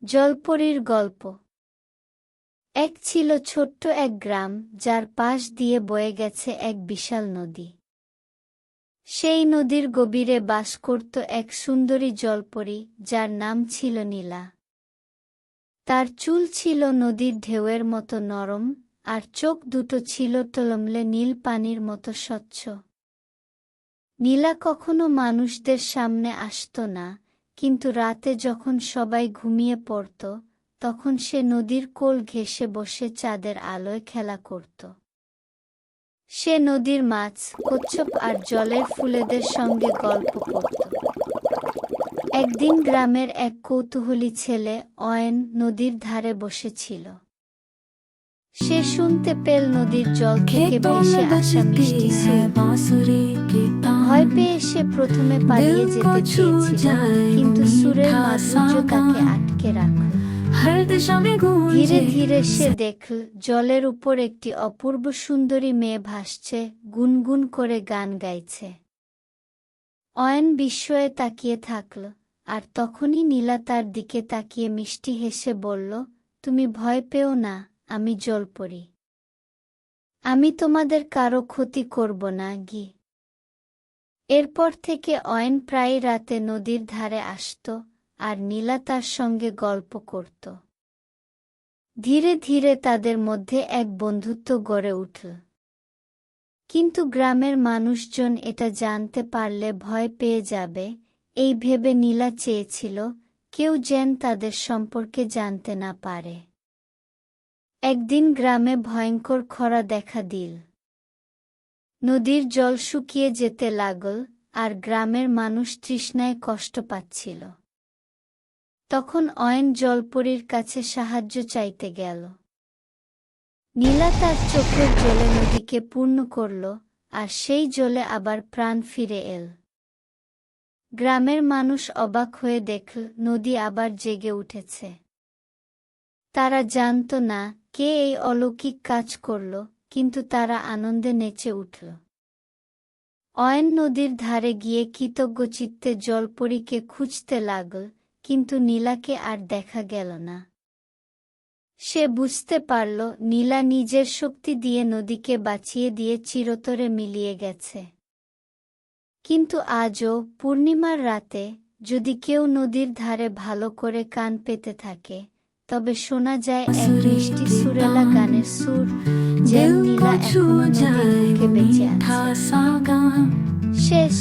জলপরীর গল্প। এক ছিল ছোট্ট এক গ্রাম, যার পাশ দিয়ে বয়ে গেছে এক বিশাল নদী। সেই নদীর গভীরে বাস করত এক সুন্দরী জলপরী, যার নাম ছিল নীলা। তার চুল ছিল নদীর ঢেউয়ের মতো নরম, আর চোখ দুটো ছিল টলমলে নীল পানির মতো স্বচ্ছ। নীলা কখনো মানুষদের সামনে আসত না, কিন্তু রাতে যখন সবাই ঘুমিয়ে পড়ত, তখন সে নদীর কোল ঘেঁষে বসে চাঁদের আলোয় খেলা করত। সে নদীর মাছ, কচ্ছপ আর জলের ফুলেদের সঙ্গে গল্প করত। একদিন গ্রামের এক কৌতূহলী ছেলে অয়ন নদীর ধারে বসেছিল। সে শুনতে পেল নদীর জল থেকে ভেসে আসা মিষ্টি সুর। ভয় পেয়ে সে প্রথমে পালিয়ে যেতে চেয়েছিল, কিন্তু সুরের মাধুর্য তাকে আটকে রাখল। ধীরে ধীরে সে দেখল জলের উপর একটি অপূর্ব সুন্দরী মেয়ে ভাসছে, গুনগুন করে গান গাইছে। অয়ন বিস্ময়ে তাকিয়ে থাকল, আর তখনই নীলা তার দিকে তাকিয়ে মিষ্টি হেসে বলল, তুমি ভয় পেও না, আমি জলপরী। আমি তোমাদের কারো ক্ষতি করব না গি। এরপর থেকে অয়ন প্রায় রাতে নদীর ধারে আসত, আর নীলা তার সঙ্গে গল্প করত। ধীরে ধীরে তাদের মধ্যে এক বন্ধুত্ব গড়ে উঠল। কিন্তু গ্রামের মানুষজন এটা জানতে পারলে ভয় পেয়ে যাবে, এই ভেবে নীলা চেয়েছিল কেউ যেন তাদের সম্পর্কে জানতে না পারে। একদিন গ্রামে ভয়ঙ্কর খরা দেখা দিল। নদীর জল শুকিয়ে যেতে লাগল, আর গ্রামের মানুষ তৃষ্ণায় কষ্ট পাচ্ছিল। তখন অয়ন জলপরীর কাছে সাহায্য চাইতে গেল। নীলা তার চোখের জলে নদীকে পূর্ণ করল, আর সেই জলে আবার প্রাণ ফিরে এল। গ্রামের মানুষ অবাক হয়ে দেখল নদী আবার জেগে উঠেছে। তারা জানত না কে এই অলৌকিক কাজ করল, কিন্তু তারা আনন্দে নেচে উঠল। অয়ন নদীর ধারে গিয়ে কৃতজ্ঞচিত্তে জলপরীকে খুঁজতে লাগল, কিন্তু নীলাকে আর দেখা গেল না। সে বুঝতে পারল নীলা নিজের শক্তি দিয়ে নদীকে বাঁচিয়ে দিয়ে চিরতরে মিলিয়ে গেছে। কিন্তু আজও পূর্ণিমার রাতে যদি কেউ নদীর ধারে ভালো করে কান পেতে থাকে, তবে শোনা যায় এক মিষ্টি সুরেলা গানের সুর, যেন নীলা এখনো নদীর বুকে বেঁচে আছে। শেষ।